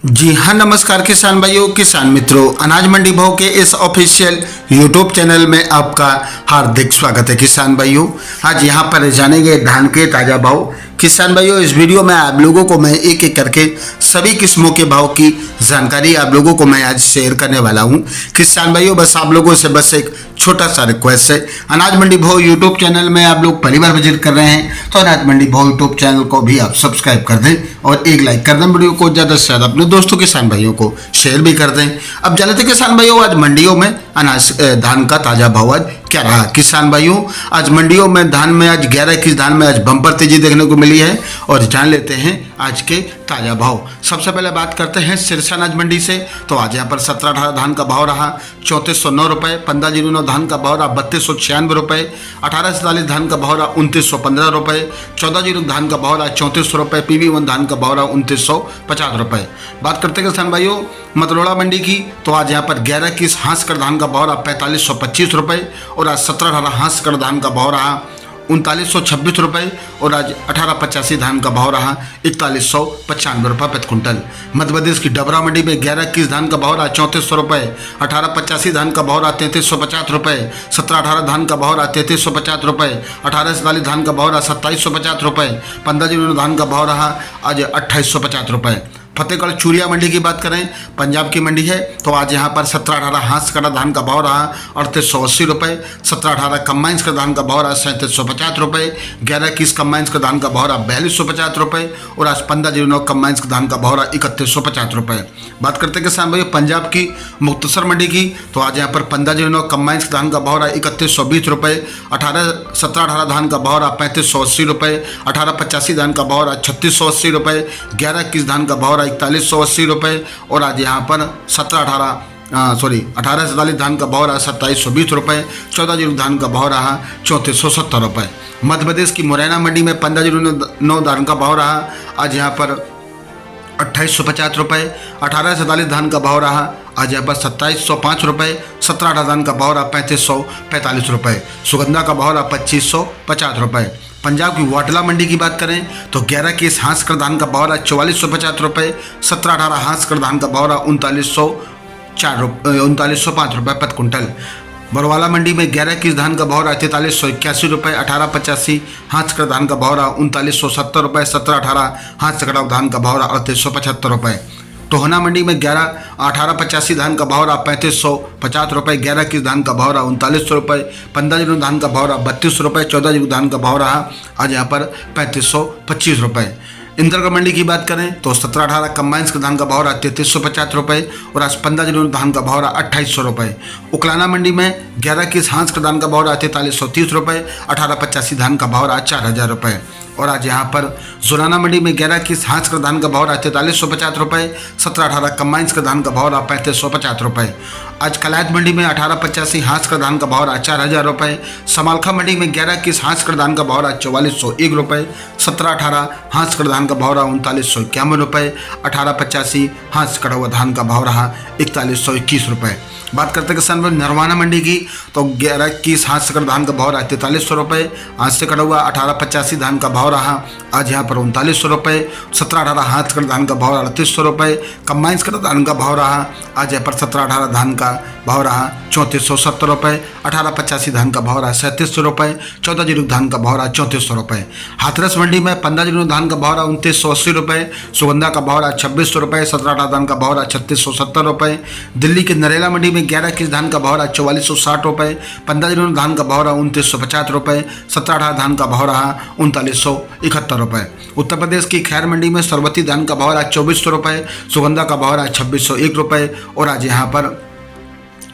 जी हाँ, नमस्कार किसान भाइयों, किसान मित्रों। अनाज मंडी भाव के इस ऑफिशियल यूट्यूब चैनल में आपका हार्दिक स्वागत है। किसान भाइयों, आज यहाँ पर जानेंगे धान के ताज़ा भाव। किसान भाइयों, इस वीडियो में आप लोगों को मैं एक एक करके सभी किस्मों के भाव की जानकारी आप लोगों को मैं आज शेयर करने वाला हूँ। किसान भाइयों, बस आप लोगों से बस एक छोटा सा रिक्वेस्ट है, अनाज मंडी भाव यूट्यूब चैनल में आप लोग पहली बार विजिट कर रहे हैं तो अनाज मंडी भाव यूट्यूब चैनल को भी आप सब्सक्राइब कर दें और एक लाइक कर दें। वीडियो को ज़्यादा से ज़्यादा अपने दोस्तों किसान भाइयों को शेयर भी कर दें। अब जानते हैं किसान भाइयों, आज मंडियों में अनाज धान का ताज़ा भाव आज क्या रहा। किसान भाइयों, आज मंडियों में धान में आज 11-21 धान में आज बम्पर तेजी देखने को मिली है और जान लेते हैं आज के ताज़ा भाव। सबसे पहले बात करते हैं सिरसा अनाज मंडी से। तो आज यहाँ पर 17-18 धान का भाव रहा 3409 रुपये, 1509 धान का भाव रहा 3296 रुपये, 1844 धान का भाव रहा 2915 रुपये, 14 धान का भाव रहा 3400 रुपये, PB1 धान का भाव रहा 2950 रुपये। बात करते हैं किसान भाइयों मतरोड़ा मंडी की। तो आज यहाँ पर 11-21 हांसकर धान का भाव रहा 4525 रुपये और आज 17-18 हांसकर धान का भाव रहा 3926 रुपये और आज 1885 धान का भाव रहा 4195 रुपये प्रति कुंटल। मध्य प्रदेश की डबरा मंडी में 11-21 धान का भाव रहा 3400 रुपये, 1885 धान का भाव रहा 3350 रुपये, 17-18 धान का भाव रहा 3350 रुपये, 1844 धान का भाव रहा 2750 रुपये, 15 धान का भाव रहा आज 2850 रुपये। फतेहगढ़ चूरिया मंडी की बात करें, पंजाब की मंडी है। तो आज यहाँ पर 17-18 हांस का धान का भाव रहा 3880 रुपये, 17-18 कम्बाइंस का धान का भाव रहा 3750 रुपये, 11-21 कम्बाइंस का धान का भाव रहा 4250 रुपये और आज 1509 कम्बाइंस का धान का भाव रहा 3150 रुपये। बात करते हैं किसान भाई पंजाब की मुक्तसर मंडी की। तो आज यहाँ पर 1509 कम्बाइंस का धान का भाव रहा 3120 रुपये, 17-18 धान का भाव रहा 3580 रुपये, 1885 धान का भाव रहा 3680 रुपये, 11-21 धान का भाव रहा 4180 रुपये और आज यहाँ पर 1844 धान का भाव रहा 2720 रुपये, 14 धान का भाव रहा 3470 रुपये। मध्य प्रदेश की मुरैना मंडी में 1509 धान का भाव रहा आज यहाँ पर 2850 रुपये, 1847 धान का भाव रहा आज यहाँ पर 2705 रुपये, 17-18 धान का भाव रहा 3545 रुपये, सुगंधा का भाव रहा 2550 रुपये। पंजाब की वाटला मंडी की बात करें तो 11-21 हांसकर धान का भाव रहा 4450 रुपये, 17-18 हांसकर धान का भाव रहा 3905 रुपये प्रति कुंटल। बरवाला मंडी में 11-21 धान का भाव रहा 4381 रुपये, 1885 हांसकर धान का भाव रहा 3970 रुपये, 17-18 हांसकर धान का भाव रहा 3875 रुपये। टोहना मंडी में 1885 धान का भाव रहा 3550 रुपये, 11-21 धान का भाव रहा 3900 रुपये, 15 धान का भाव रहा 32 रुपये, 14 धान का भाव रहा आज यहाँ पर 3525 रुपये। इंदरगढ़ मंडी की बात करें तो 17-18 कम्बाइंस का धान का भाव रहा 3350 रुपये और आज 15 धान का भाव रहा 2800 रुपये। उकलाना मंडी में 11-21 हांस का धान का भाव रहा 4330 रुपये, 1885 धान का भाव रहा 4000 रुपये और आज यहाँ पर जुलाना मंडी में 11-21 हांस का धान का भाव रहा 4350 रुपये, 17-18 कम्बाइंस का धान का भाव रहा 3550 रुपये। आज कलायत मंडी में 1885 हांस का धान का भाव रहा 4000 रुपये, समालखा मंडी में 11-21 हांस का धान का भाव रहा 4401 रुपये, 17-18 हांस का धान का भाव रहा 3951 रुपये, 1885 हांस कड़ा हुआ धान का भाव रहा 4121 रुपये। बात करते हैं किसान भाई नरवाना मंडी की। तो 11-21 हाथ से कड़ा धान का भाव रहा 4300 रुपये, हाथ से कड़ा हुआ 1885 धान का भाव रहा आज यहाँ पर 3900 रुपये, 17-18 हाथ कड़ा धान का भाव रहा 3800 रुपये, कम्बाइंस कड़ा धान का भाव रहा आज यहाँ पर 17-18 धान का भाव रहा 3470 रुपये, 1885 धान का भाव रहा 3700 रुपये, 14 धान का भाव रहा 3400 रुपये। हाथरस मंडी में 15 धान का भाव रहा 2980 रुपये, सुगंधा का भाव रहा 2600 रुपये, 17-18 धान का भाव रहा 3670 रुपये। दिल्ली के नरेला मंडी में 11-21 धान का भाव रहा 4460 रुपये, 15 धान का भाव रहा 2950 रुपये, 17-18 धान का भाव रहा 3971 रुपये। उत्तर प्रदेश की खैर मंडी में सरबती धान का भाव रहा 2400 रुपये, सुगंधा का भाव रहा 2601 रुपये और आज यहाँ पर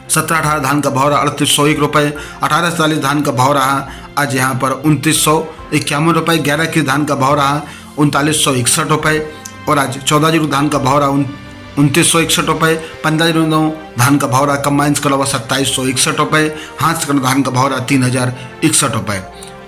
17-18 धान का भाव रहा 3801 रुपये, 1840 धान का भाव रहा आज यहाँ पर 2951 रुपये, 11-21 धान का भाव रहा 3961 रुपये और आज 14 धान का भाव रहा 2961 रुपये, 15 धान का भाव रहा कम्बाइंस का अलावा 2761 रुपये, हाथ का धान का भाव रहा 3061 रुपये।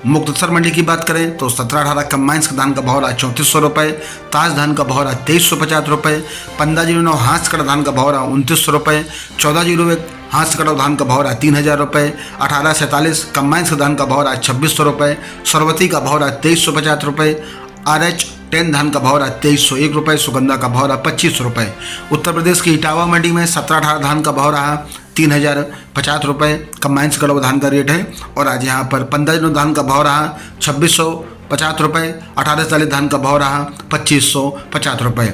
मुक्तसर मंडी की बात करें तो 17-18 कम्बाइंस का धान का भाव रहा 3400 रुपये, ताज धान का भाव रहा 2350 रुपये, 15 हाथ का धान का भाव रहा 2900 रुपये, 14 हाथ से कटा धान का भाव रहा 3000 रुपये, 1847 कम्बाइंस का धान का भाव रहा 2600 रुपये, सरवती का भाव रहा 2350 रुपये, RH 10 धान का भाव रहा 2301 रुपये, सुगंधा का भाव रहा 25 रुपये। उत्तर प्रदेश की इटावा मंडी में 17-18 धान का भाव रहा 3050 रुपये, कंबाइन से कड़वा धान का रेट है। और आज यहाँ पर 15 धान का भाव रहा 2650 रुपये, 18-40 धान का भाव रहा 2550 रुपये।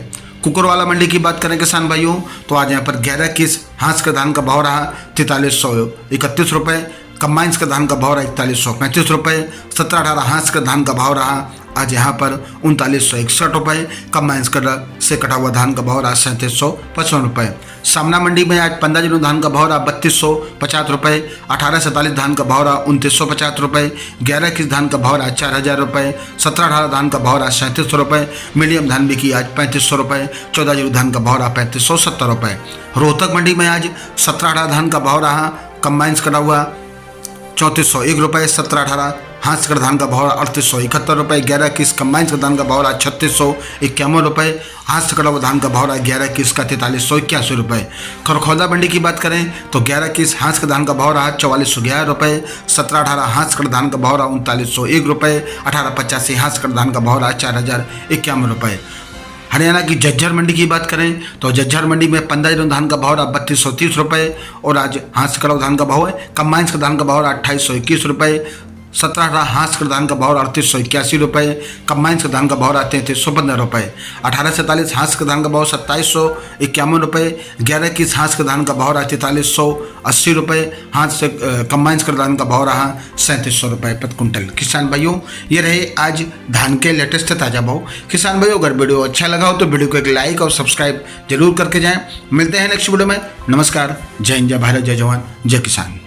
कुकुरवाला मंडी की बात करें किसान भाइयों तो आज यहाँ पर 11-21 हांस का धान का भाव रहा 4331 रुपये, कंबाइंस का धान का भाव रहा 4135 रुपये, 17-18 हांस का धान का भाव रहा आज यहाँ पर 3961 रुपये, कंबाइंस से कटा हुआ धान का भाव रहा 3755 रुपये। सामना मंडी में आज 15 धान का भाव रहा 3250 रुपये, 18-47 धान का भाव रहा 2950 रुपये, 11-21 धान का भाव रहा 4000 रुपये, 17-18 धान का भाव रहा 3700 रुपये, मीडियम धान बिकी आज 3500 रुपये, 14 धान का भाव रहा 3570 रुपये। रोहतक मंडी में आज 17-18 धान का भाव रहा, कंबाइंस कटा हुआ 3401 रुपये, 17-18 हाथ का धान का भाव 3871 रुपये, 11-21 कंबाइंस का धान का भाव रहा 3651 रुपये, हाथ से कटा हुआ धान का भाव रहा 11-21 का 4381 रुपये। खरखौदा मंडी की बात करें तो 11-21 हाथ का धान का भाव रहा 4411 रुपये, 17-18 हाथ का धान का भाव रहा 3901 रुपये, 18-85 हाथ का धान का भाव रहा 4051 रुपये। हरियाणा की झज्जर मंडी की बात करें तो झज्जर मंडी में 15 धान का भाव रहा 3230 रुपये और आज हाथ से कटा हुआ धान का भाव है। कंबाइंस का धान का भाव रहा 2821 रुपये, 17-18 हाथ का धान का भाव रहा 3881 रुपये, कंबाइंस का धान का भाव रहा 3315 रुपये, 18-47 हाथ का धान का भाव 2751 रुपये, 11-21 हाथ का धान का भाव रहा 4380 रुपये, हाथ से कंबाइंस का धान का भाव रहा 3700 रुपये प्रति कुंटल। किसान भाइयों ये रहे आज धान के लेटेस्ट ताज़ा भाव। किसान भाइयों अगर वीडियो अच्छा लगा हो तो वीडियो को एक लाइक और सब्सक्राइब जरूर करके जाएँ। मिलते हैं नेक्स्ट वीडियो में। नमस्कार, जय हिंद, जय भारत, जय जवान, जय किसान।